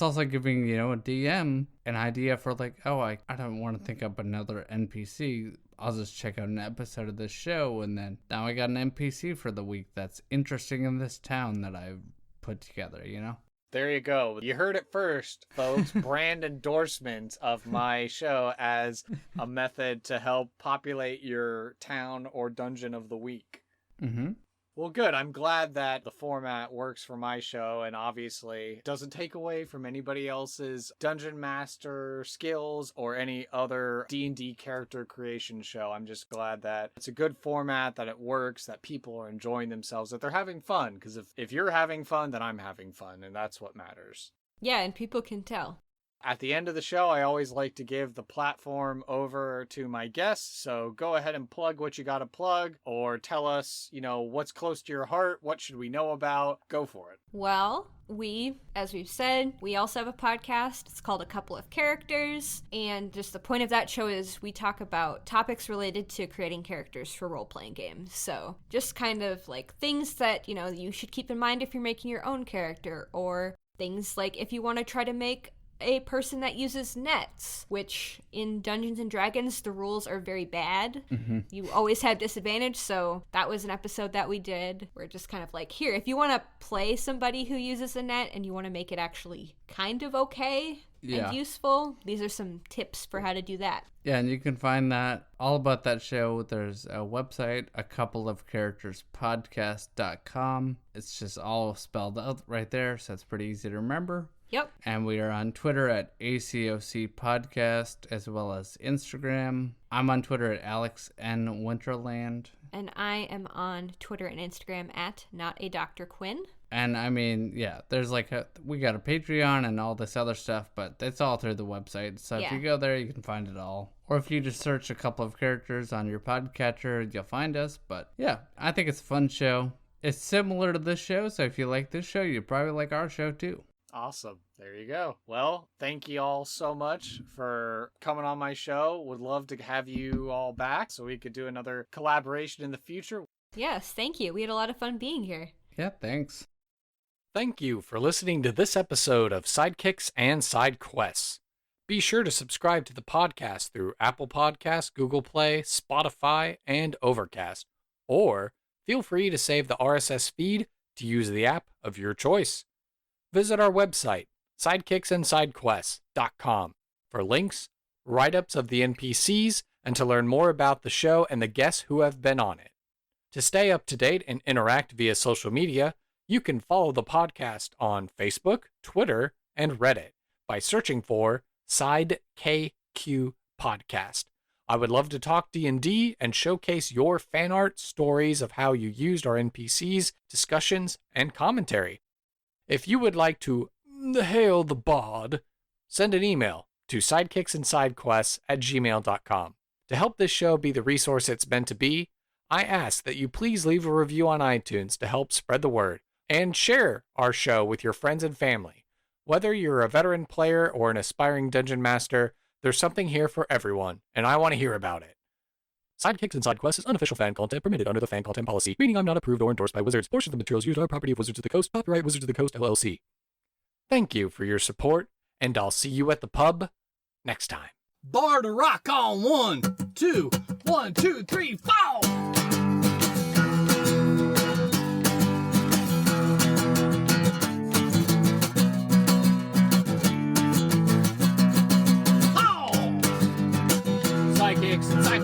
also giving, a DM an idea for I don't want to think up another NPC. I'll just check out an episode of this show, and then now I got an NPC for the week that's interesting in this town that I've put together, There you go. You heard it first, folks. Brand endorsement of my show as a method to help populate your town or dungeon of the week. Mm-hmm. Well, good. I'm glad that the format works for my show and obviously doesn't take away from anybody else's Dungeon Master skills or any other D&D character creation show. I'm just glad that it's a good format, that it works, that people are enjoying themselves, that they're having fun. Because if you're having fun, then I'm having fun, and that's what matters. Yeah, and people can tell. At the end of the show, I always like to give the platform over to my guests. So go ahead and plug what you got to plug or tell us, what's close to your heart. What should we know about? Go for it. Well, as we've said, we also have a podcast. It's called A Couple of Characters. And just the point of that show is we talk about topics related to creating characters for role-playing games. So just kind of things that, you should keep in mind if you're making your own character, or things like if you want to try to make a person that uses nets, which in Dungeons and Dragons, the rules are very bad. Mm-hmm. You always have disadvantage, so that was an episode that we did. We're just kind of here, if you want to play somebody who uses a net and you want to make it actually kind of okay and useful, these are some tips for how to do that. Yeah, and you can find that all about that show. There's a website, a couple of characters podcast.com. It's just all spelled out right there, so it's pretty easy to remember. Yep. And we are on Twitter at ACOC Podcast, as well as Instagram. I'm on Twitter at Alex N. Winterland. And I am on Twitter and Instagram at NotADrQuinn. And I mean, yeah, there's like we got a Patreon and all this other stuff, but it's all through the website. So if you go there, you can find it all. Or if you just search a couple of characters on your podcatcher, you'll find us. But yeah, I think it's a fun show. It's similar to this show, so if you like this show, you probably like our show too. Awesome. There you go. Well, thank you all so much for coming on my show. Would love to have you all back so we could do another collaboration in the future. Yes, thank you. We had a lot of fun being here. Yeah, thanks. Thank you for listening to this episode of Sidekicks and Side Quests. Be sure to subscribe to the podcast through Apple Podcasts, Google Play, Spotify, and Overcast. Or feel free to save the RSS feed to use the app of your choice. Visit our website, sidekicksandsidequests.com, for links, write-ups of the NPCs, and to learn more about the show and the guests who have been on it. To stay up to date and interact via social media, you can follow the podcast on Facebook, Twitter, and Reddit by searching for SideKQ Podcast. I would love to talk D&D and showcase your fan art, stories of how you used our NPCs, discussions, and commentary. If you would like to hail the bard, send an email to sidekicksandsidequests@gmail.com. To help this show be the resource it's meant to be, I ask that you please leave a review on iTunes to help spread the word, and share our show with your friends and family. Whether you're a veteran player or an aspiring dungeon master, there's something here for everyone, and I want to hear about it. Sidekicks and Side Quests is unofficial fan content permitted under the fan content policy, meaning I'm not approved or endorsed by Wizards. Portions of the materials used are property of Wizards of the Coast, copyright Wizards of the Coast, LLC. Thank you for your support, and I'll see you at the pub next time. Bar to rock on 1, 2, 1, 2, 3, 4. Sidekicks and Side